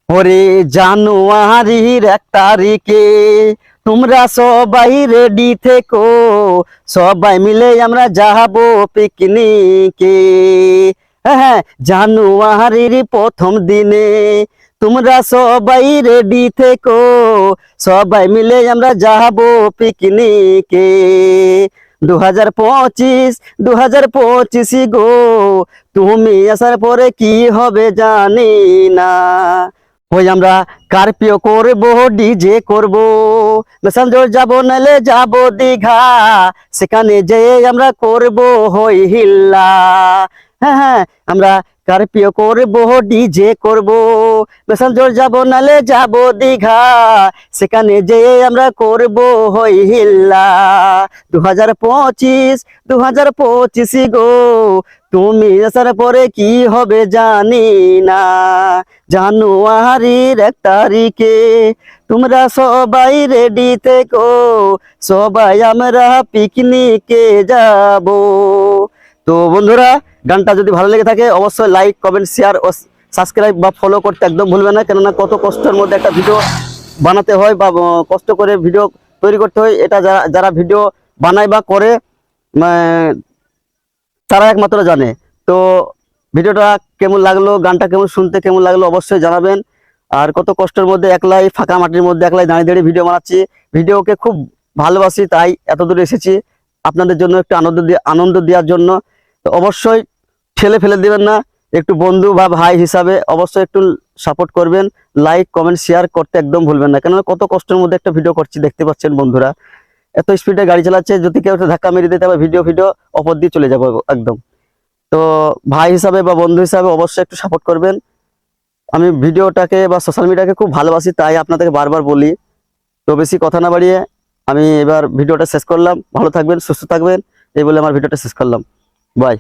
ওরে জানুয়ারির 1 তারিখে তোমরা সবাই রেডি থেকো, সবাই মিলে আমরা যাবো পিকনিকে। হ্যাঁ, জানুয়ারির প্রথম দিনে তোমরা সবাই রেডি থেকো, সবাই মিলে আমরা যাবো পিকনিকে। 2025 2025 গো, তুমি আসার পরে কি হবে জানি না। ওই আমরা কারপিও করবো, ডিজে করবো, মেসাঞ্জর যাবো, নালে যাবো দীঘা, সেখানে যেয়ে আমরা করবো হই হিল্লা। হ্যাঁ হ্যাঁ, আমরা কারপিও করবো, ডিজে করবো, মেসাঞ্জর যাবো, নালে যাবো দীঘা, সেখানে যেয়ে আমরা করবো হই হিল্লা। 2025 গো, তুমি আসার পরে কি হবে জানি না। জানুয়ারির 1 তারিখে তোমরা সবাই রেডি থেকো, সবাই আমরা পিকনিকে যাব। তো বন্ধুরা, গানটা যদি ভালো লেগে থাকে অবশ্যই লাইক, কমেন্ট, শেয়ার ও সাবস্ক্রাইব বা ফলো করতে একদম ভুলবে না। কেননা কত কষ্টের মধ্যে একটা ভিডিও বানাতে হয় বা কষ্ট করে ভিডিও তৈরি করতে হয়, এটা যারা যারা ভিডিও বানায় বা করে তারা একমাত্র জানে। তো ভিডিওটা কেমন লাগলো, গানটা কেমন শুনতে কেমন লাগলো অবশ্যই জানাবেন। আর কত কষ্টের মধ্যে একলাই ফাঁকা মাটির মধ্যে একলাই দাঁড়িয়ে দাঁড়িয়ে ভিডিও বানাচ্ছি, ভিডিওকে খুব ভালোবাসি তাই এত দূরে এসেছি আপনাদের জন্য একটু আনন্দ দেওয়ার জন্য। তো অবশ্যই ঠেলে ফেলে দিবেন না, একটু বন্ধু বা ভাই হিসাবে অবশ্যই একটু সাপোর্ট করবেন। লাইক, কমেন্ট, শেয়ার করতে একদম ভুলবেন না, কেননা কত কষ্টের মধ্যে একটা ভিডিও করছি, দেখতে পাচ্ছেন বন্ধুরা। এত স্পিডে গাড়ি চালাচ্ছে, যদি কেউ ধাক্কা মেরে দিতে হবে ভিডিও অপর দিয়ে চলে যাবো একদম। তো ভাই হিসাবে বা বন্ধু হিসাবে অবশ্যই একটু সাপোর্ট করবেন। আমি ভিডিওটাকে বা সোশ্যাল মিডিয়াকে খুব ভালোবাসি তাই আপনাদেরকে বারবার বলি। তো বেশি কথা না বাড়িয়ে আমি এবার ভিডিওটা শেষ করলাম। ভালো থাকবেন, সুস্থ থাকবেন, এই বলে আমার ভিডিওটা শেষ করলাম। বাই।